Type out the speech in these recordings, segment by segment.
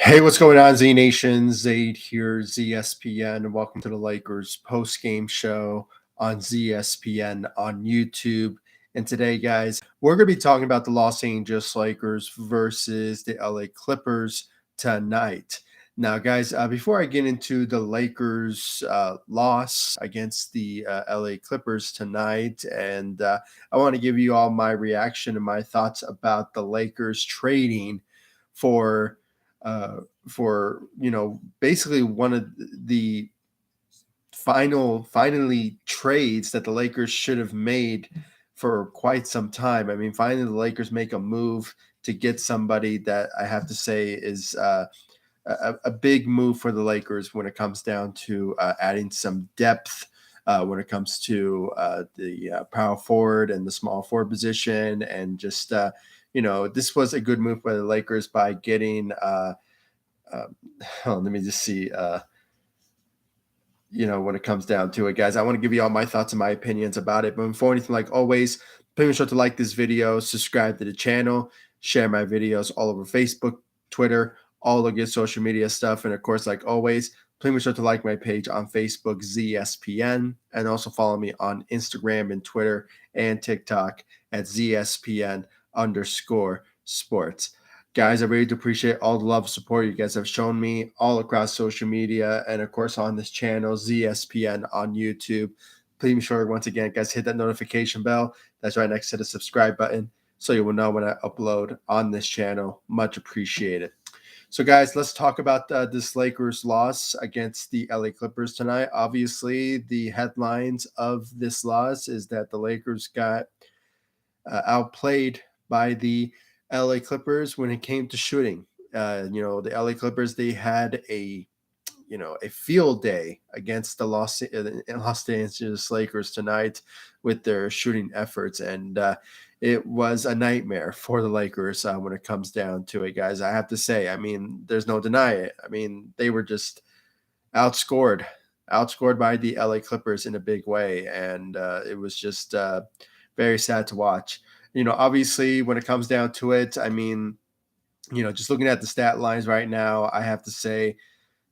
Hey, what's going on, Z Nation? Zaid here, ZSPN. Welcome to the Lakers post game show on ZSPN on YouTube. And today, guys, we're going to be talking about the Los Angeles Lakers versus the LA Clippers tonight. Now, guys, before I get into the Lakers' loss against the LA Clippers tonight, and I want to give you all my reaction and my thoughts about the Lakers trading for basically one of the finally trades that the Lakers should have made for quite some time. I mean, finally the Lakers make a move to get somebody that I have to say is a big move for the Lakers when it comes down to adding some depth. When it comes to the power forward and the small forward position, and just this was a good move by the Lakers by getting let me just see. When it comes down to it, guys, I want to give you all my thoughts and my opinions about it. But before anything, like always, please sure to like this video, subscribe to the channel, share my videos all over Facebook, Twitter, all the good social media stuff. And of course, like always, please make sure to like my page on Facebook, ZSPN, and also follow me on Instagram and Twitter and TikTok at ZSPN_sports. Guys, I really do appreciate all the love and support you guys have shown me all across social media and, of course, on this channel, ZSPN on YouTube. Please be sure, once again, guys, hit that notification bell. That's right next to the subscribe button so you will know when I upload on this channel. Much appreciated. So, guys, let's talk about this Lakers loss against the LA Clippers tonight. Obviously, the headlines of this loss is that the Lakers got outplayed by the LA Clippers when it came to shooting. The LA Clippers, they had a field day against the Los Angeles Lakers tonight with their shooting efforts, and it was a nightmare for the Lakers when it comes down to it, guys. I have to say, I mean, there's no denying it. I mean, they were just outscored by the LA Clippers in a big way, and it was just very sad to watch. Obviously, when it comes down to it, I mean, just looking at the stat lines right now, I have to say,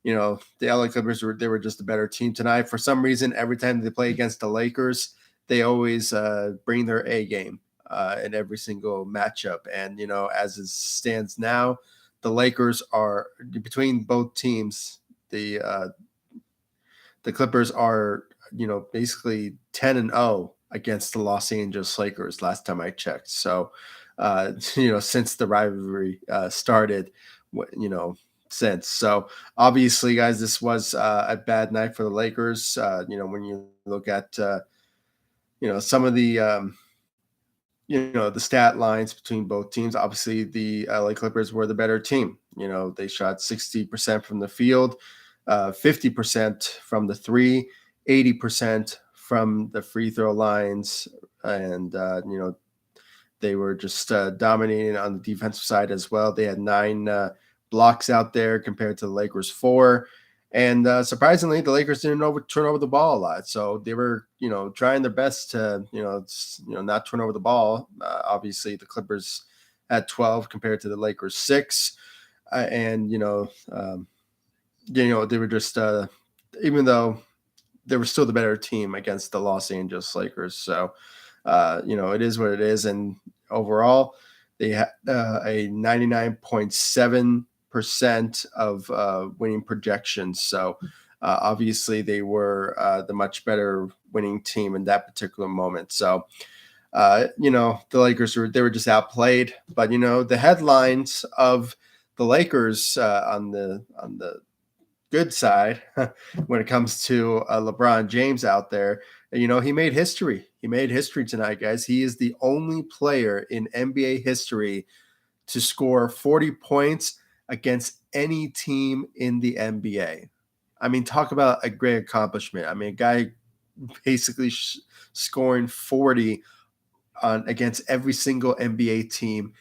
the LA Clippers were just a better team tonight. For some reason, every time they play against the Lakers, they always bring their A game in every single matchup. And as it stands now, the Lakers are, between both teams, the Clippers are basically 10-0 against the Los Angeles Lakers last time I checked. So since the rivalry started, since. So obviously, guys, this was a bad night for the Lakers. When you look at some of the the stat lines between both teams, obviously the LA Clippers were the better team. They shot 60% from the field, 50% from the three, 80% from the free throw lines, and they were just dominating on the defensive side as well. They had 9 blocks out there compared to the Lakers 4. And surprisingly, the Lakers didn't turn over the ball a lot. So they were, trying their best to, not turn over the ball. Obviously, the Clippers had 12 compared to the Lakers 6. And, they were just, even though they were still the better team against the Los Angeles Lakers. So, it is what it is. And overall, they had a 99.7% of winning projections. So obviously they were the much better winning team in that particular moment. So, the Lakers they were just outplayed. But, the headlines of the Lakers on the good side when it comes to LeBron James out there. He made history. He made history tonight, guys. He is the only player in NBA history to score 40 points against any team in the NBA. I mean, talk about a great accomplishment. I mean, a guy basically scoring 40 against every single NBA team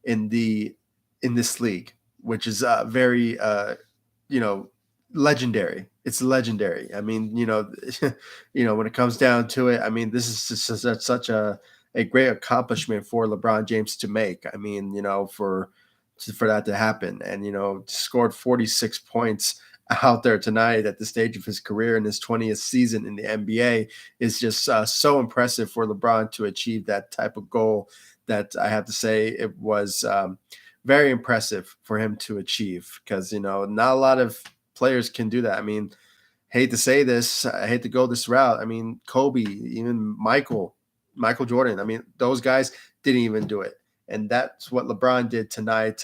in this league, which is very legendary. It's legendary. I mean, when it comes down to it, I mean, this is just such a great accomplishment for LeBron James to make. I mean, for for that to happen. And, scored 46 points out there tonight at the stage of his career in his 20th season in the NBA is just so impressive for LeBron to achieve that type of goal. That I have to say it was very impressive for him to achieve, because, not a lot of players can do that. I mean, hate to say this, I hate to go this route. I mean, Kobe, even Michael Jordan. I mean, those guys didn't even do it. And that's what LeBron did tonight.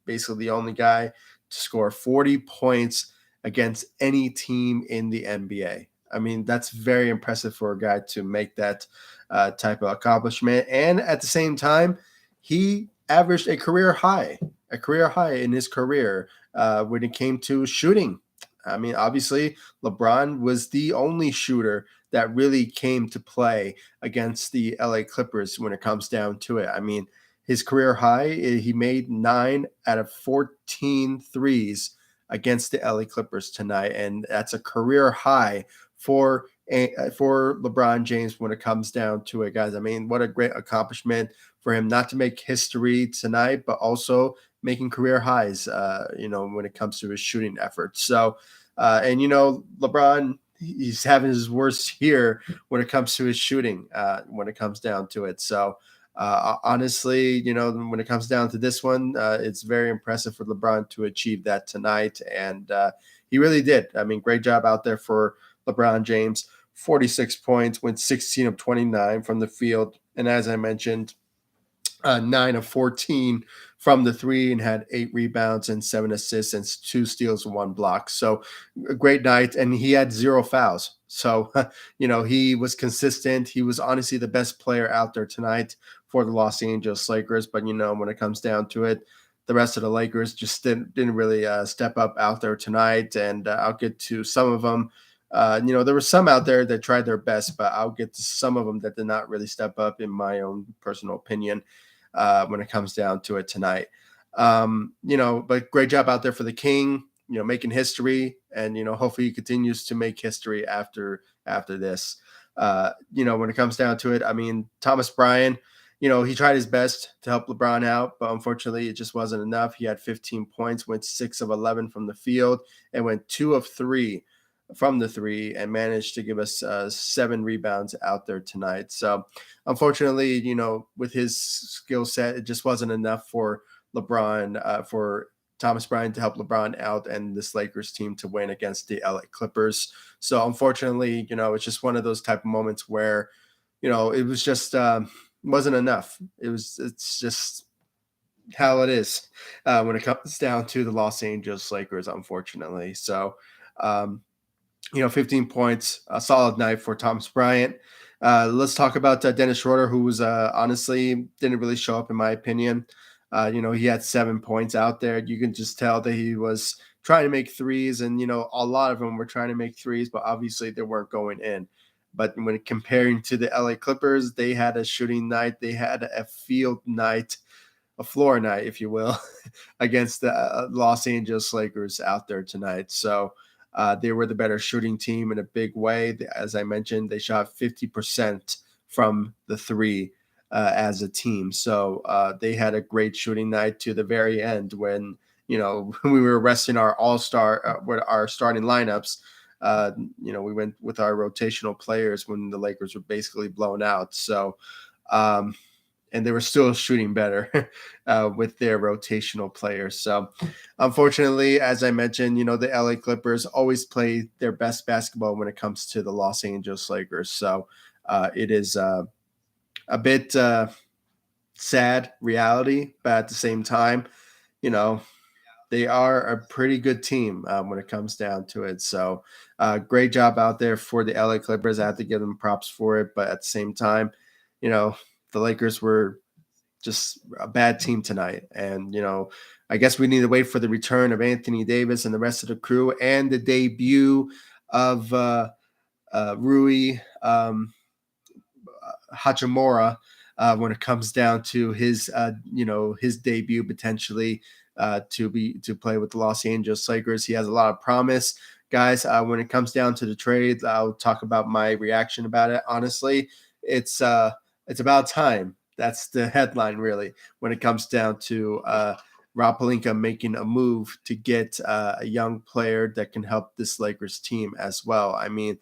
Basically the only guy to score 40 points against any team in the NBA. I mean, that's very impressive for a guy to make that type of accomplishment. And at the same time, he averaged a career high in his career when it came to shooting. I mean, obviously, LeBron was the only shooter that really came to play against the LA Clippers when it comes down to it. I mean, his career high, he made 9 out of 14 threes against the LA Clippers tonight, and that's a career high for LeBron James when it comes down to it, guys. I mean, what a great accomplishment for him, not to make history tonight, but also making career highs, when it comes to his shooting efforts. So, and LeBron, he's having his worst year when it comes to his shooting, when it comes down to it. So, honestly, when it comes down to this one, it's very impressive for LeBron to achieve that tonight. And he really did. I mean, great job out there for LeBron James. 46 points, went 16 of 29 from the field. And as I mentioned, 9 of 14 from the three, and had 8 rebounds and 7 assists and 2 steals and 1 block. So a great night. And he had 0 fouls. So, he was consistent. He was honestly the best player out there tonight for the Los Angeles Lakers. But, when it comes down to it, the rest of the Lakers just didn't really step up out there tonight. And I'll get to some of them. There were some out there that tried their best, but I'll get to some of them that did not really step up, in my own personal opinion, when it comes down to it tonight. But great job out there for the King, making history, and, hopefully he continues to make history after this. When it comes down to it, I mean, Thomas Bryant, he tried his best to help LeBron out, but unfortunately it just wasn't enough. He had 15 points, went 6 of 11 from the field, and went 2 of 3 from the three, and managed to give us 7 rebounds out there tonight. So unfortunately, with his skill set, it just wasn't enough for LeBron, for Thomas Bryant to help LeBron out and this Lakers team to win against the LA Clippers. So unfortunately, it's just one of those type of moments where, it was just wasn't enough. It's just how it is when it comes down to the Los Angeles Lakers, unfortunately. So, 15 points, a solid night for Thomas Bryant. Let's talk about Dennis Schroeder, who was honestly didn't really show up, in my opinion. He had 7 points out there. You can just tell that he was trying to make threes, and, a lot of them were trying to make threes, but obviously they weren't going in. But when comparing to the LA Clippers, they had a shooting night. They had a field night, a floor night, if you will, against the Los Angeles Lakers out there tonight. So they were the better shooting team in a big way. As I mentioned, they shot 50% from the three as a team. So they had a great shooting night to the very end, when, we were resting our all-star, our starting lineups. We went with our rotational players when the Lakers were basically blown out. So, and they were still shooting better with their rotational players. So, unfortunately, as I mentioned, the LA Clippers always play their best basketball when it comes to the Los Angeles Lakers. So, it is a bit sad reality, but at the same time, they are a pretty good team when it comes down to it. So, great job out there for the LA Clippers. I have to give them props for it, but at the same time, the Lakers were just a bad team tonight. And, I guess we need to wait for the return of Anthony Davis and the rest of the crew, and the debut of Rui Hachimura when it comes down to his, his debut potentially to play with the Los Angeles Lakers. He has a lot of promise, guys. When it comes down to the trade, I'll talk about my reaction about it. Honestly, it's about time. That's the headline, really, when it comes down to Rob Pelinka making a move to get a young player that can help this Lakers team as well. I mean,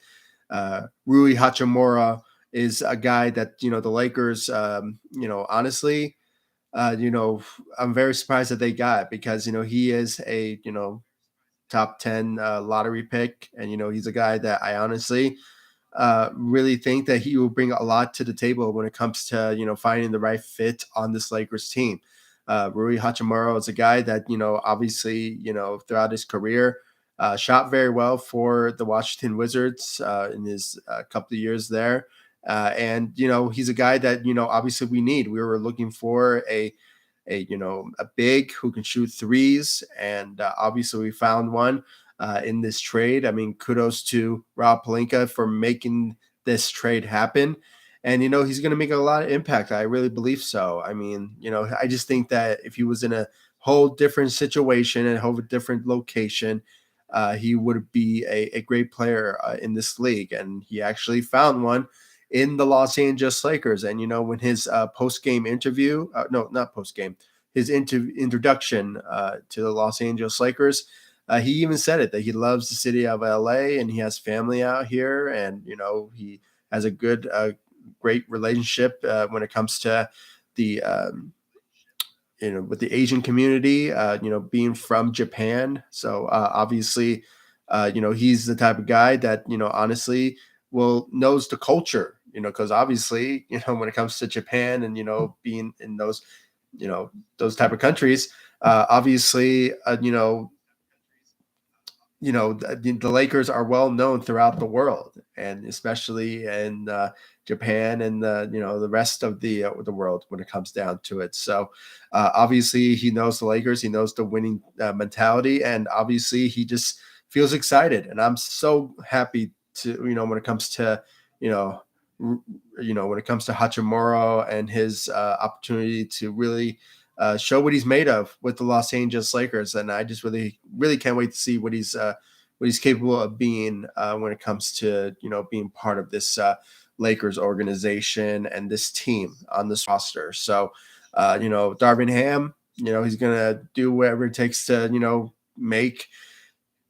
Rui Hachimura is a guy that the Lakers, honestly, you know, I'm very surprised that they got, because he is a top 10 lottery pick, and he's a guy that I honestly really think that he will bring a lot to the table when it comes to finding the right fit on this Lakers team. Rui Hachimura is a guy that obviously throughout his career shot very well for the Washington Wizards in his couple of years there, and he's a guy that obviously we need. We were looking for a big who can shoot threes, and obviously we found one in this trade. I mean, kudos to Rob Pelinka for making this trade happen. And, he's going to make a lot of impact. I really believe so. I mean, I just think that if he was in a whole different situation and a whole different location, he would be a great player in this league. And he actually found one in the Los Angeles Lakers. And, when his post-game interview, no, not post-game, his introduction to the Los Angeles Lakers, he even said it, that he loves the city of LA and he has family out here, and he has a great relationship when it comes to the with the Asian community. Being from Japan, so obviously, he's the type of guy that honestly knows the culture. Because obviously, when it comes to Japan and being in those type of countries, obviously, the Lakers are well known throughout the world, and especially in Japan and the rest of the world when it comes down to it. So obviously he knows the Lakers, he knows the winning mentality, and obviously he just feels excited. And I'm so happy to when it comes to when it comes to Hachimura and his opportunity to really show what he's made of with the Los Angeles Lakers. And I just really, really can't wait to see what he's capable of being when it comes to being part of this Lakers organization and this team on this roster. So Darvin Ham, he's gonna do whatever it takes to make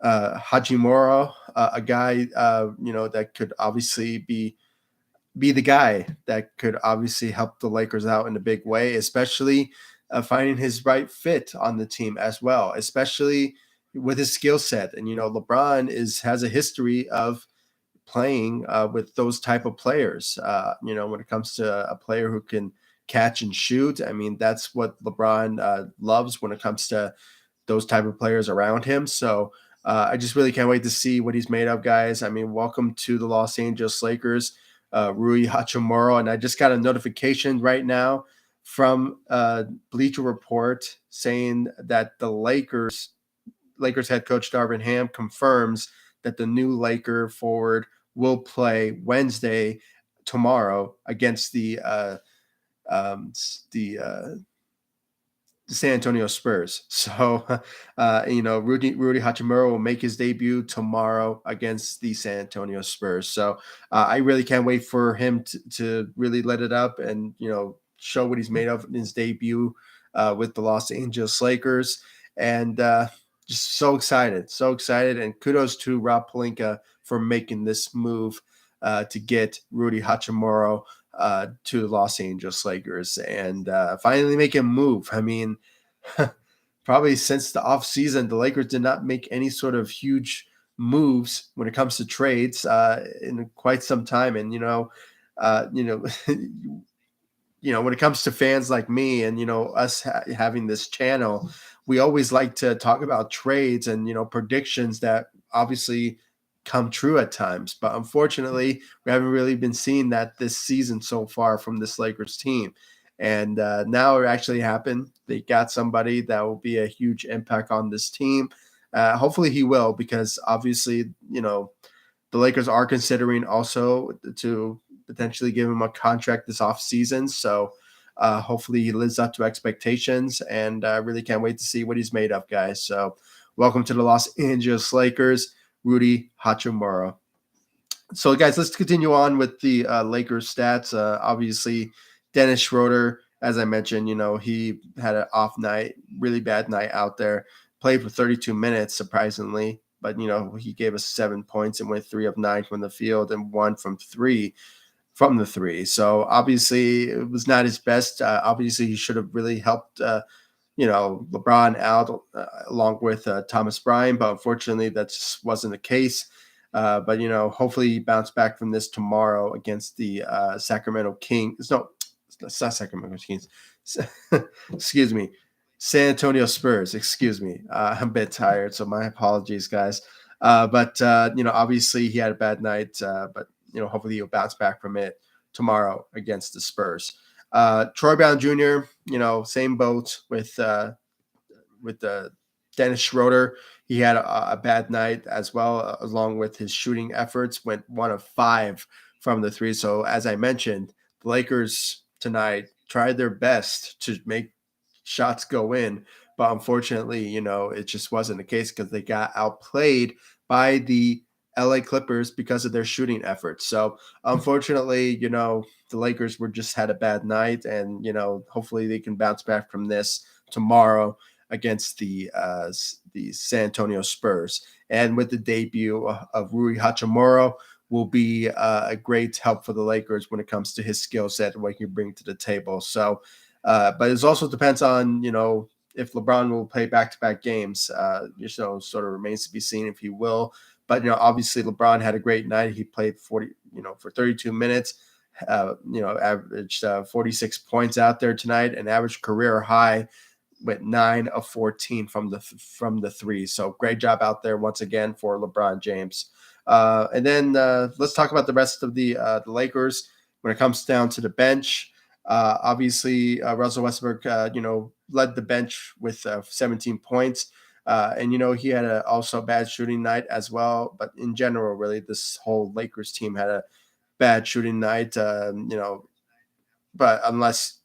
Hachimura a guy that could obviously be the guy that could obviously help the Lakers out in a big way, especially finding his right fit on the team as well, especially with his skill set. And LeBron has a history of playing with those type of players. When it comes to a player who can catch and shoot, I mean, that's what LeBron loves when it comes to those type of players around him. So I just really can't wait to see what he's made of, guys. I mean, welcome to the Los Angeles Lakers, Rui Hachimura. And I just got a notification right now from Bleacher Report saying that the Lakers head coach Darvin Ham confirms that the new Laker forward will play Wednesday, tomorrow, against the San Antonio Spurs. So, Rudy Hachimura will make his debut tomorrow against the San Antonio Spurs. So, I really can't wait for him to really let it up and, show what he's made of in his debut with the Los Angeles Lakers. And just so excited, so excited. And kudos to Rob Pelinka for making this move to get Rudy Hachimura to the Los Angeles Lakers and finally make him move. I mean, probably since the offseason, the Lakers did not make any sort of huge moves when it comes to trades in quite some time. And when it comes to fans like me and us having this channel, we always like to talk about trades and predictions that obviously come true at times. But unfortunately, we haven't really been seeing that this season so far from this Lakers team. And now it actually happened. They got somebody that will be a huge impact on this team. Hopefully he will, because obviously, the Lakers are considering also to potentially give him a contract this offseason. So hopefully he lives up to expectations, and I really can't wait to see what he's made of, guys. So welcome to the Los Angeles Lakers, Rudy Hachimura. So, guys, let's continue on with the Lakers stats. Obviously, Dennis Schroeder as I mentioned, he had an off night, really bad night out there. Played for 32 minutes, surprisingly, but he gave us 7 points and went 3 of 9 from the field and 1 from 3 So obviously it was not his best. Obviously he should have really helped LeBron out along with Thomas Bryan, but unfortunately that just wasn't the case. But hopefully he bounced back from this tomorrow against the Sacramento Kings. No, it's not Sacramento Kings. Excuse me, San Antonio Spurs. Excuse me. I'm a bit tired, so my apologies, guys. But obviously he had a bad night. But hopefully he'll bounce back from it tomorrow against the Spurs. Troy Brown Jr., same boat with Dennis Schroeder. He had a bad night as well, along with his shooting efforts. Went 1 of 5 from the three. So as I mentioned, the Lakers tonight tried their best to make shots go in, but unfortunately, it just wasn't the case because they got outplayed by the LA Clippers because of their shooting efforts. So unfortunately, the Lakers were just had a bad night, and hopefully they can bounce back from this tomorrow against the San Antonio Spurs. And with the debut of Rui Hachimura, will be a great help for the Lakers when it comes to his skill set and what he can bring to the table. So, but it also depends on if LeBron will play back-to-back games. Sort of remains to be seen if he will. But obviously LeBron had a great night. He played for 32 minutes. Averaged 46 points out there tonight, an average career high with 9 of 14 from the three. So great job out there once again for LeBron James. And then let's talk about the rest of the Lakers when it comes down to the bench. Obviously, Russell Westbrook, led the bench with 17 points. And he had also bad shooting night as well. But in general, really, this whole Lakers team had a bad shooting night. But unless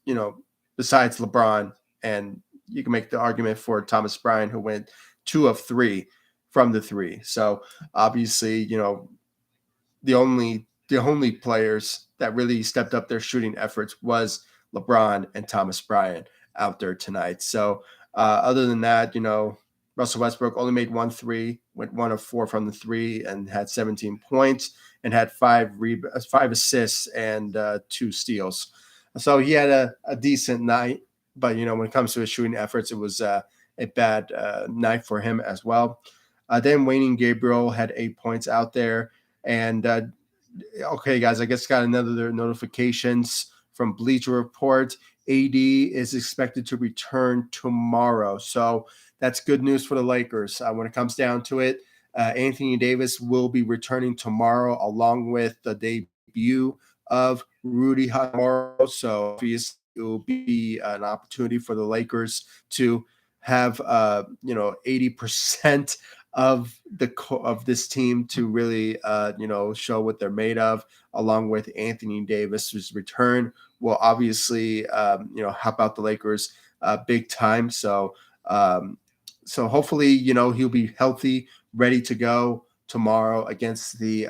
besides LeBron, and you can make the argument for Thomas Bryan, who went 2 of 3 from the three. So obviously, the only players that really stepped up their shooting efforts was LeBron and Thomas Bryant out there tonight. So other than that, Russell Westbrook only made 1 3, went 1 of 4 from the three, and had 17 points and had 5 assists and 2 steals. So he had a decent night, but when it comes to his shooting efforts, it was a bad night for him as well. Then Wayne Gabriel had 8 points out there, and okay, guys, I guess got another notifications from Bleacher Report. AD is expected to return tomorrow, so that's good news for the Lakers. When it comes down to it, Anthony Davis will be returning tomorrow, along with the debut of Rudy Hachimura. So obviously, it will be an opportunity for the Lakers to have 80% of this team to really show what they're made of, along with Anthony Davis's return will obviously help out the Lakers big time. So hopefully he'll be healthy, ready to go tomorrow against the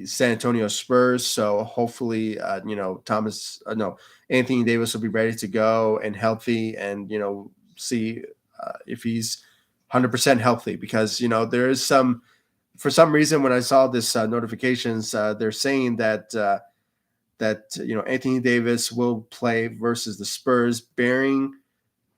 San Antonio Spurs. So hopefully, Anthony Davis will be ready to go and healthy, and see if he's 100% healthy, because there is for some reason when I saw this notifications, they're saying that Anthony Davis will play versus the Spurs bearing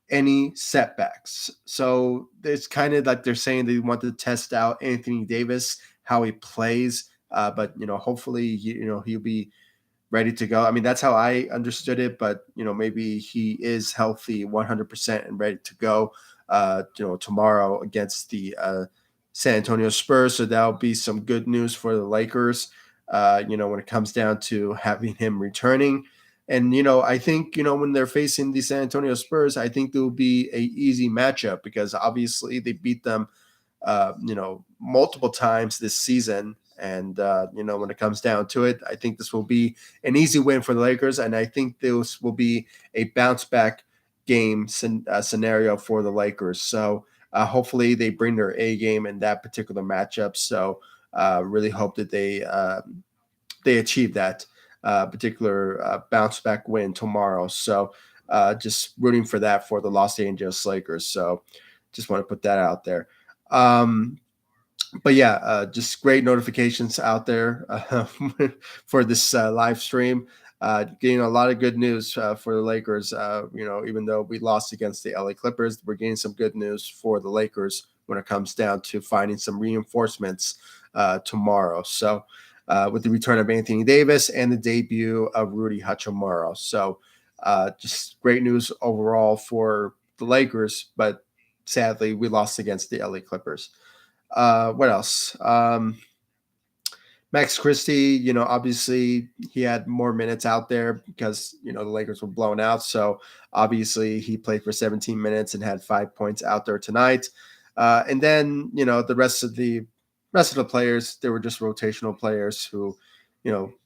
any setbacks. So it's kind of like they're saying they want to test out Anthony Davis, how he plays. But hopefully he'll be ready to go. I mean, that's how I understood it, but maybe he is healthy 100% and ready to go tomorrow against the San Antonio Spurs. So that'll be some good news for the Lakers when it comes down to having him returning. And I think when they're facing the San Antonio Spurs, I think there will be a easy matchup, because obviously they beat them multiple times this season. And when it comes down to it, I think this will be an easy win for the Lakers, and I think this will be a bounce back game scenario for the Lakers. So hopefully they bring their A game in that particular matchup. So really hope that they achieve that. particular bounce back win tomorrow. So just rooting for that for the Los Angeles Lakers. So just want to put that out there. Um, but yeah, just great notifications out there for this live stream. Getting a lot of good news for the Lakers. Even though we lost against the LA Clippers, we're getting some good news for the Lakers when it comes down to finding some reinforcements tomorrow. So, with the return of Anthony Davis and the debut of Rudy Hachimura. So, just great news overall for the Lakers, but sadly, we lost against the LA Clippers. What else? Max Christie, obviously he had more minutes out there because, the Lakers were blown out. So obviously he played for 17 minutes and had 5 points out there tonight. And then, the rest of the players, they were just rotational players who,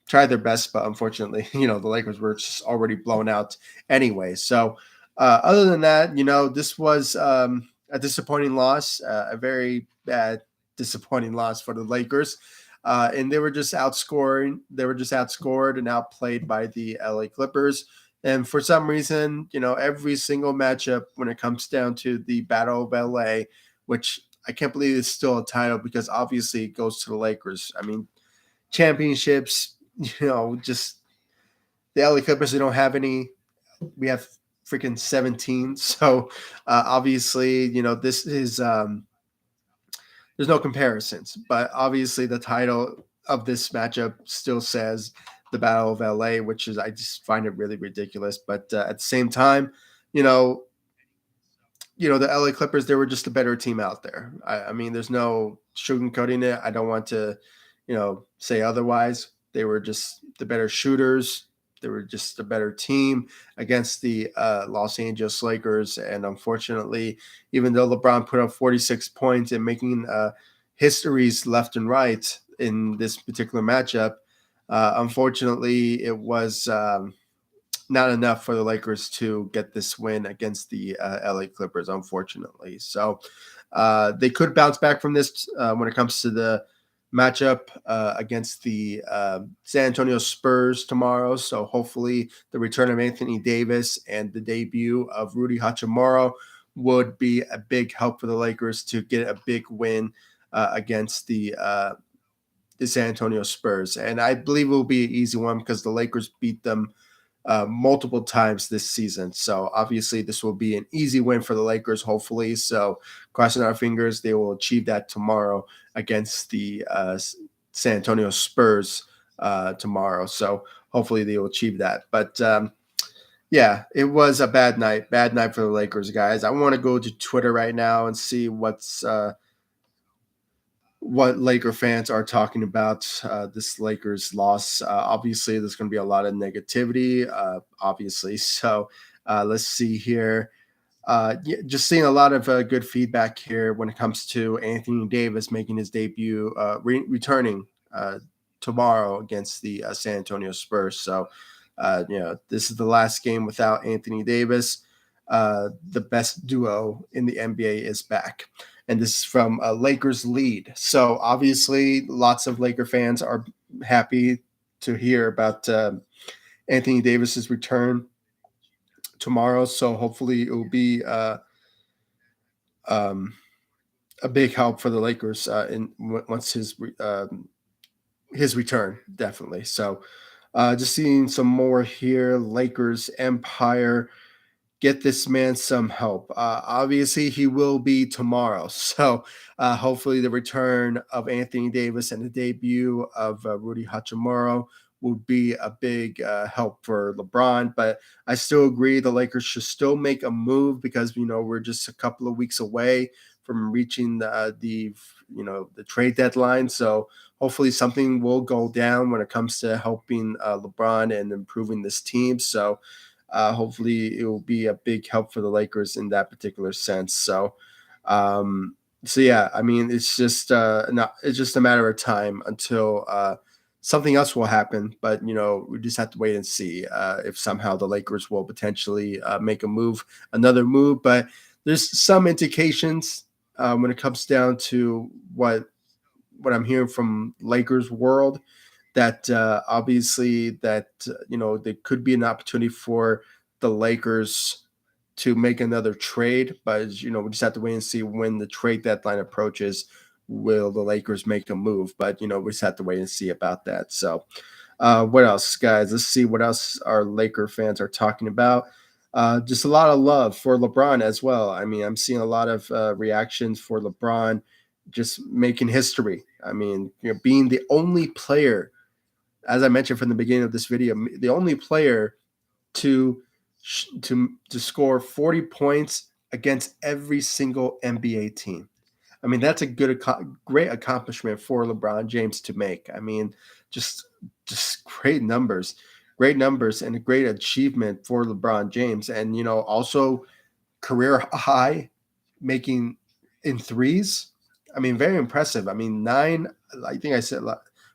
tried their best, but unfortunately, the Lakers were just already blown out anyway. So other than that, this was a disappointing loss, a very bad disappointing loss for the Lakers. And they were just outscoring. They were just outscored and outplayed by the LA Clippers. And for some reason, every single matchup when it comes down to the Battle of LA, which I can't believe is still a title because obviously it goes to the Lakers. I mean, championships, just the LA Clippers, they don't have any. We have freaking 17. So obviously, this is there's no comparisons, but obviously the title of this matchup still says the Battle of LA, which is I just find it really ridiculous. But at the same time, you know, the LA Clippers, they were just a better team out there. I mean, there's no sugarcoating it. I don't want to, say otherwise. They were just the better shooters. They were just a better team against the Los Angeles Lakers. And unfortunately, even though LeBron put up 46 points and making histories left and right in this particular matchup, unfortunately, it was not enough for the Lakers to get this win against the LA Clippers, unfortunately. So they could bounce back from this when it comes to the matchup against the San Antonio Spurs tomorrow. So hopefully the return of Anthony Davis and the debut of Rudy Hachimura would be a big help for the Lakers to get a big win against the San Antonio Spurs. And I believe it will be an easy one because the Lakers beat them multiple times this season. So obviously this will be an easy win for the Lakers, hopefully. So crossing our fingers, they will achieve that tomorrow against the San Antonio Spurs tomorrow. So hopefully they will achieve that. But yeah, it was a bad night for the Lakers, guys. I want to go to Twitter right now and see what Laker fans are talking about this Lakers loss. Obviously, there's going to be a lot of negativity, obviously. So let's see here. Just seeing a lot of good feedback here when it comes to Anthony Davis making his debut, returning tomorrow against the San Antonio Spurs. So, this is the last game without Anthony Davis. The best duo in the NBA is back. And this is from Lakers Lead. So obviously, lots of Laker fans are happy to hear about Anthony Davis's return tomorrow. So hopefully, it will be um, a big help for the Lakers once his return, definitely. So just seeing some more here. Lakers Empire, get this man some help. Obviously, he will be tomorrow. So hopefully, the return of Anthony Davis and the debut of Rudy Hachimura will be a big help for LeBron. But I still agree the Lakers should still make a move because we're just a couple of weeks away from reaching the trade deadline. So hopefully something will go down when it comes to helping LeBron and improving this team. So hopefully it will be a big help for the Lakers in that particular sense. So yeah, I mean it's just it's just a matter of time until something else will happen. But we just have to wait and see if somehow the Lakers will potentially make another move. But there's some indications when it comes down to what I'm hearing from Lakers world that obviously that there could be an opportunity for the Lakers to make another trade, but we just have to wait and see when the trade deadline approaches. Will the Lakers make a move? But we just have to wait and see about that. So, what else, guys? Let's see what else our Laker fans are talking about. Just a lot of love for LeBron as well. I mean, I'm seeing a lot of reactions for LeBron just making history. I mean, being the only player, as I mentioned from the beginning of this video, the only player to to score 40 points against every single NBA team. I mean, that's a great accomplishment for LeBron James to make. I mean, just just great numbers, and a great achievement for LeBron James. And also career high making in threes. I mean, very impressive. I mean, nine. I think I said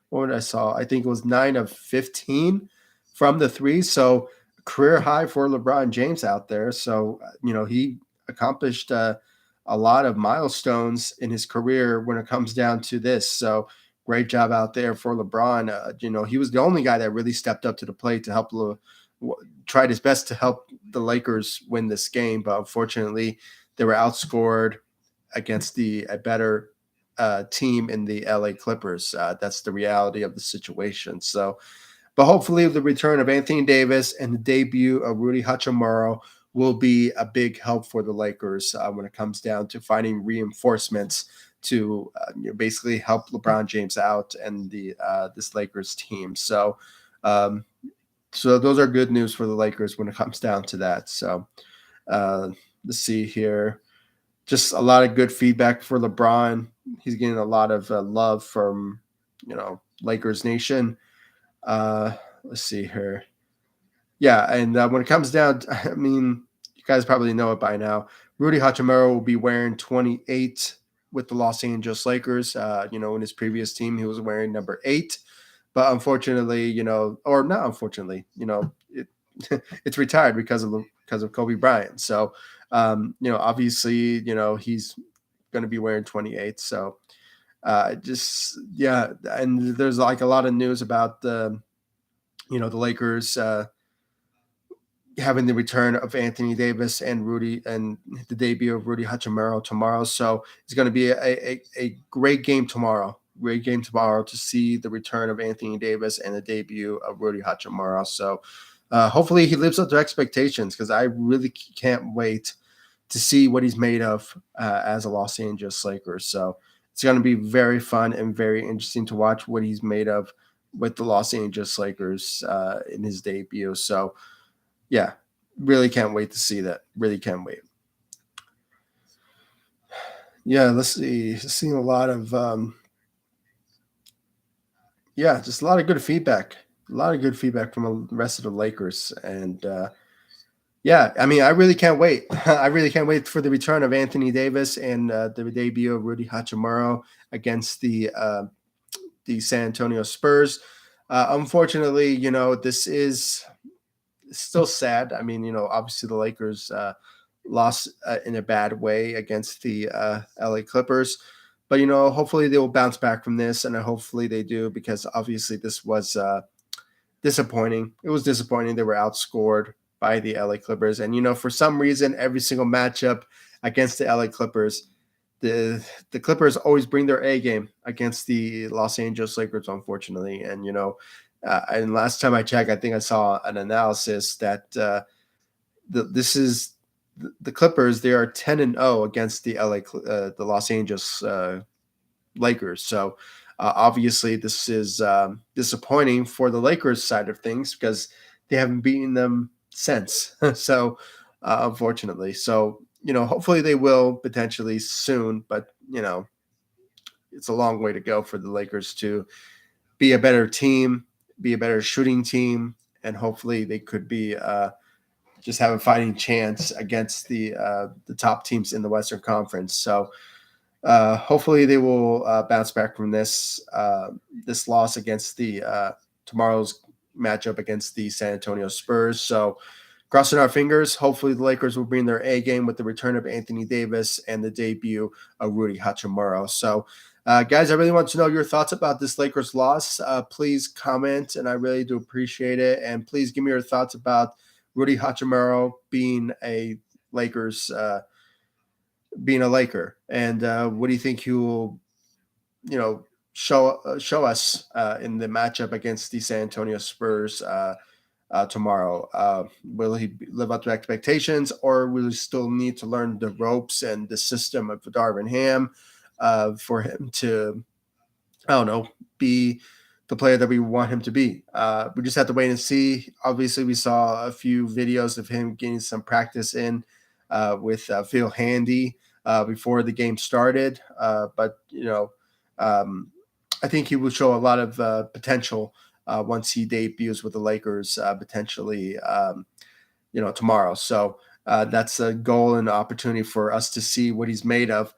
what I saw. I think it was 9 of 15 from the three. So career high for LeBron James out there. So he accomplished a lot of milestones in his career when it comes down to this. So great job out there for LeBron. He was the only guy that really stepped up to the plate to help tried his best to help the Lakers win this game, but unfortunately, they were outscored against a better team in the LA Clippers. That's the reality of the situation. So, but hopefully, the return of Anthony Davis and the debut of Rudy Hachimura will be a big help for the Lakers when it comes down to finding reinforcements to basically help LeBron James out and the this Lakers team. Um, so those are good news for the Lakers when it comes down to that. So uh, let's see here. Just a lot of good feedback for LeBron. He's getting a lot of love from Lakers Nation. Let's see here. Yeah, and when it comes down, I mean, you guys probably know it by now. Rudy Hachimura will be wearing 28 with the Los Angeles Lakers. In his previous team, he was wearing number 8. But unfortunately, or not unfortunately, it's retired because of Kobe Bryant. So, obviously, he's going to be wearing 28. So, just yeah, and there's like a lot of news about the Lakers having the return of Anthony Davis and Rudy and the debut of Rudy Hachimura tomorrow. So it's going to be a great game tomorrow. Great game tomorrow to see the return of Anthony Davis and the debut of Rudy Hachimura. So hopefully he lives up to expectations, because I really can't wait to see what he's made of as a Los Angeles Lakers. So it's going to be very fun and very interesting to watch what he's made of with the Los Angeles Lakers in his debut. So yeah, really can't wait to see that. Really can't wait. Yeah, let's see. Seeing a lot of just a lot of good feedback. A lot of good feedback from the rest of the Lakers, and yeah, I mean, I really can't wait. I really can't wait for the return of Anthony Davis and the debut of Rudy Hachimura against the San Antonio Spurs. Unfortunately, this is still sad. I mean, obviously the Lakers lost in a bad way against the LA Clippers. But hopefully they will bounce back from this, and hopefully they do, because obviously this was disappointing. It was disappointing. They were outscored by the LA Clippers, and for some reason, every single matchup against the LA Clippers, the Clippers always bring their A game against the Los Angeles Lakers, unfortunately. And and last time I checked, I think I saw an analysis that this is the Clippers. They are 10-0 against the Los Angeles Lakers. So obviously, this is disappointing for the Lakers side of things, because they haven't beaten them since. So unfortunately, so hopefully they will potentially soon, but it's a long way to go for the Lakers to be a better team, be a better shooting team, and hopefully they could be just have a fighting chance against the top teams in the Western Conference. So hopefully they will bounce back from this loss against the tomorrow's matchup against the San Antonio Spurs. So crossing our fingers, hopefully the Lakers will bring their A game with the return of Anthony Davis and the debut of Rudy Hachimura. So Guys, I really want to know your thoughts about this Lakers loss. Please comment, and I really do appreciate it. And please give me your thoughts about Rudy Hachimura Lakers, being a Laker, and what do you think he will, you know, show us in the matchup against the San Antonio Spurs tomorrow? Will he live up to expectations, or will he still need to learn the ropes and the system of Darvin Ham for him to, I don't know, be the player that we want him to be? We just have to wait and see. Obviously, we saw a few videos of him getting some practice in with Phil Handy before the game started. But um, I think he will show a lot of potential once he debuts with the Lakers potentially, tomorrow. So that's a goal and opportunity for us to see what he's made of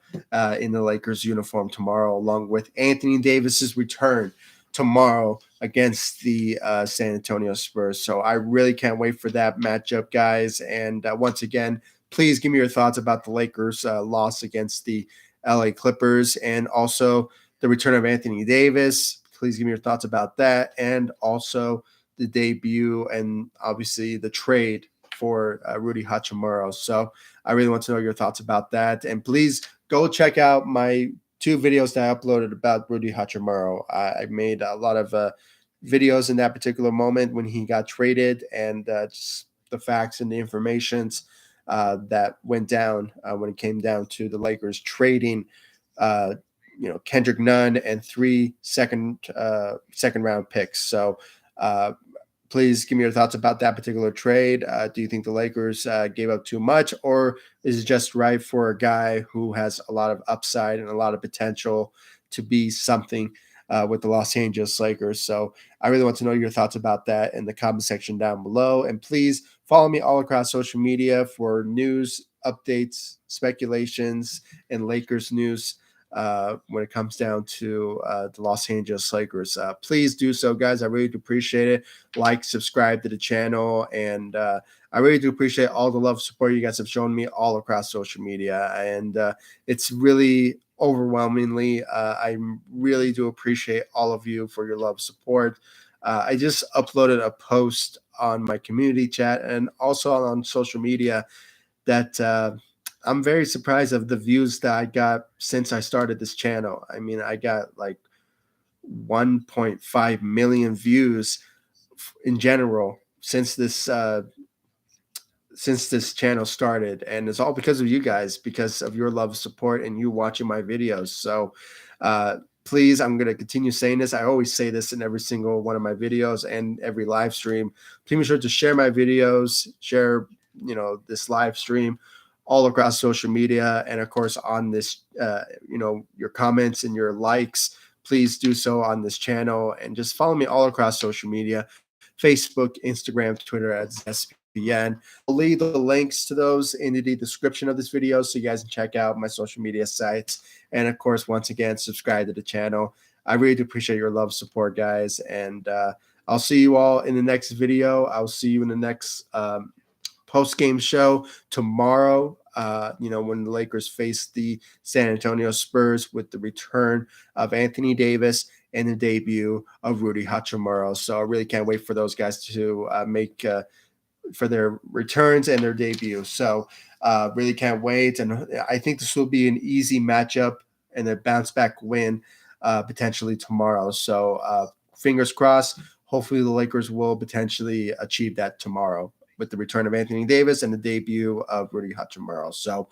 in the Lakers uniform tomorrow, along with Anthony Davis's return tomorrow against the San Antonio Spurs. So I really can't wait for that matchup, guys. And once again, please give me your thoughts about the Lakers' loss against the LA Clippers, and also the return of Anthony Davis. Please give me your thoughts about that, and also the debut and obviously the trade for Rudy Hachimura. So I really want to know your thoughts about that. And please go check out my 2 videos that I uploaded about Rudy Hachimura. I made a lot of videos in that particular moment when he got traded, and just the facts and the informations that went down when it came down to the Lakers trading uh, Kendrick Nunn and 3 second round picks. So uh, please give me your thoughts about that particular trade. Do you think the Lakers gave up too much, or is it just right for a guy who has a lot of upside and a lot of potential to be something with the Los Angeles Lakers? So I really want to know your thoughts about that in the comment section down below. And please follow me all across social media for news, updates, speculations, and Lakers news when it comes down to the Los Angeles Lakers. Please do so, guys. I really do appreciate it. Like, subscribe to the channel, and I really do appreciate all the love, support you guys have shown me all across social media, and it's really overwhelmingly. I really do appreciate all of you for your love, support. I just uploaded a post on my community chat and also on social media that I'm very surprised of the views that I got since I started this channel. I mean, I got like 1.5 million views in general since this channel started, and it's all because of you guys, because of your love, support, and you watching my videos. So please, I'm going to continue saying this. I always say this in every single one of my videos and every live stream. Please be sure to share my videos, share this live stream all across social media, and of course on this your comments and your likes, please do so on this channel, and just follow me all across social media: Facebook, Instagram, Twitter at SPN. I'll leave the links to those in the description of this video so you guys can check out my social media sites. And of course, once again, subscribe to the channel. I really do appreciate your love, support, guys. And I'll see you all in the next video. I'll see you in the next post-game show tomorrow, when the Lakers face the San Antonio Spurs, with the return of Anthony Davis and the debut of Rudy Hachimura. So I really can't wait for those guys to make for their returns and their debut. So really can't wait. And I think this will be an easy matchup and a bounce back win potentially tomorrow. So fingers crossed. Hopefully the Lakers will potentially achieve that tomorrow with the return of Anthony Davis and the debut of Rudy Hachimura. So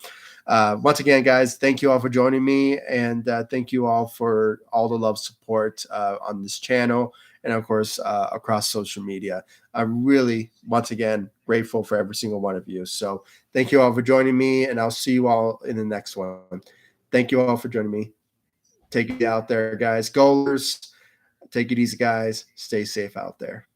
once again, guys, thank you all for joining me, and thank you all for all the love, support on this channel, and of course across social media. I'm really, once again, grateful for every single one of you. So thank you all for joining me, and I'll see you all in the next one. Thank you all for joining me. Take it out there, guys. Goalers, take it easy, guys. Stay safe out there.